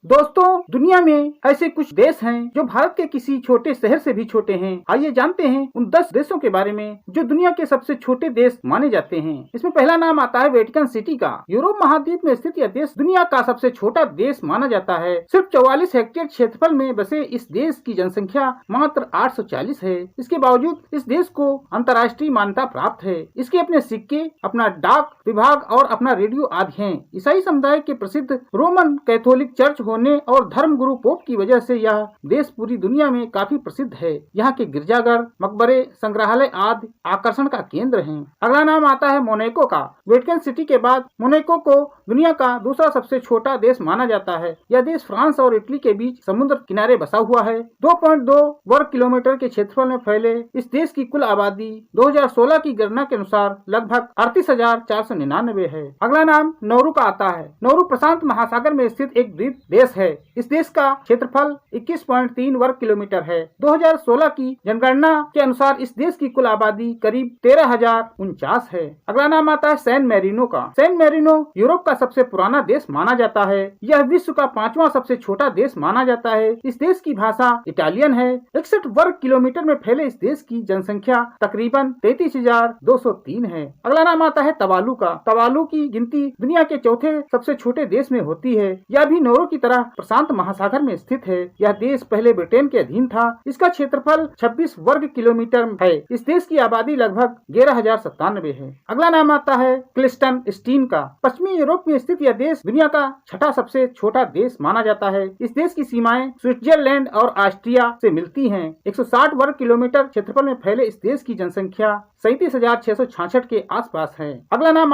दोस्तों, दुनिया में ऐसे कुछ देश हैं जो भारत के किसी छोटे शहर से भी छोटे हैं। आइए जानते हैं उन 10 देशों के बारे में जो दुनिया के सबसे छोटे देश माने जाते हैं। इसमें पहला नाम आता है वेटिकन सिटी का। यूरोप महाद्वीप में स्थित यह देश दुनिया का सबसे छोटा देश माना जाता है। सिर्फ 44 हेक्टेयर क्षेत्रफल में बसे इस देश की जनसंख्या मात्र 840 है। इसके बावजूद इस देश को अंतर्राष्ट्रीय मान्यता प्राप्त है। इसके अपने सिक्के, अपना डाक विभाग और अपना रेडियो आदि हैं। ईसाई समुदाय के प्रसिद्ध रोमन कैथोलिक चर्च होने और धर्म गुरु पोप की वजह से यह देश पूरी दुनिया में काफी प्रसिद्ध है। यहाँ के गिरजाघर, मकबरे, संग्रहालय आदि आकर्षण का केंद्र हैं। अगला नाम आता है मोनाको का। वेटिकन सिटी के बाद मोनाको को दुनिया का दूसरा सबसे छोटा देश माना जाता है। यह देश फ्रांस और इटली के बीच समुद्र किनारे बसा हुआ है। 2.2 वर्ग किलोमीटर के क्षेत्रफल में फैले इस देश की कुल आबादी 2016 की गणना के अनुसार लगभग 38,499 है। अगला नाम नौरू का आता है। नौरू प्रशांत महासागर में स्थित एक द्वीप देश है। इस देश का क्षेत्रफल 21.3 वर्ग किलोमीटर है। 2016 की जनगणना के अनुसार इस देश की कुल आबादी करीब 13,049 है। अगला नाम आता है सैन मैरिनो का। सैन मैरिनो यूरोप का सबसे पुराना देश माना जाता है। यह विश्व का 5वां सबसे छोटा देश माना जाता है। इस देश की भाषा इटालियन है। 61 वर्ग किलोमीटर में फैले इस देश की जनसंख्या तकरीबन 33,203 है। अगला नाम आता है तवालू का। तवालू की गिनती दुनिया के चौथे सबसे छोटे देश में होती है। यह भी नौरू की तरह प्रशांत महासागर में स्थित है। यह देश पहले ब्रिटेन के अधीन था। इसका क्षेत्रफल 26 वर्ग किलोमीटर है। इस देश की आबादी लगभग 11,097 है। अगला नाम आता है क्लिस्टनस्टीन का। पश्चिमी यूरोप में स्थित यह देश दुनिया का 6ठा सबसे छोटा देश माना जाता है। इस देश की सीमाएं स्विट्जरलैंड और ऑस्ट्रिया से मिलती हैं। 160 वर्ग किलोमीटर क्षेत्रफल में फैले इस देश की जनसंख्या 37,666 के आसपास है। अगला नाम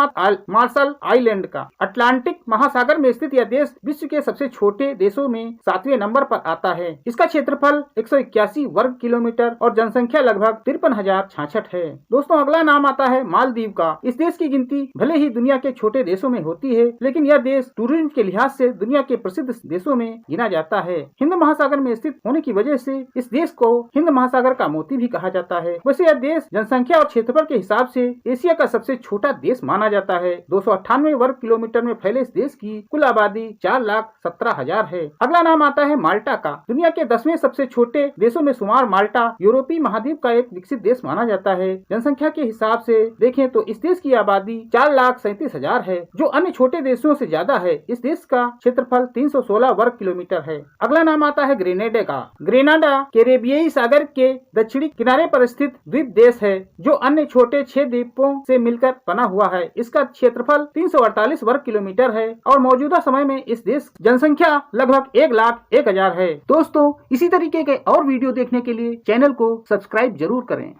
मार्शल आइलैंड का। अटलांटिक महासागर में स्थित यह देश विश्व के सबसे छोटे देशों में 7वें नंबर पर आता है। इसका क्षेत्रफल 181 वर्ग किलोमीटर और जनसंख्या लगभग 53,066 है। दोस्तों, अगला नाम आता है मालदीव का। इस देश की गिनती भले ही दुनिया के छोटे देशों में होती है, लेकिन यह देश टूरिज्म के लिहाज से दुनिया के प्रसिद्ध देशों में गिना जाता है। हिंद महासागर में स्थित होने की वजह से इस देश को हिंद महासागर का मोती भी कहा जाता है। वैसे यह देश जनसंख्या और क्षेत्रफल के हिसाब से एशिया का सबसे छोटा देश माना जाता है। 298 वर्ग किलोमीटर में फैले इस देश की कुल आबादी 4,17,000 है। अगला नाम आता है माल्टा का। दुनिया के 10वें सबसे छोटे देशों में शुमार माल्टा यूरोपीय महाद्वीप का एक विकसित देश माना जाता है। जनसंख्या के हिसाब से देखें तो इस देश की आबादी 4,37,000 है, जो अन्य छोटे देशों से ज्यादा है। इस देश का क्षेत्रफल 316 वर्ग किलोमीटर है। अगला नाम आता है ग्रेनेडा का। ग्रेनाडा कैरेबियाई सागर के दक्षिणी किनारे पर स्थित द्वीप देश है, जो अन्य छोटे 6 द्वीपों से मिलकर बना हुआ है। इसका क्षेत्रफल 348 वर्ग किलोमीटर है और मौजूदा समय में इस देश जनसंख्या लगभग 1,01,000 है। दोस्तों, इसी तरीके के और वीडियो देखने के लिए चैनल को सब्सक्राइब जरूर करें।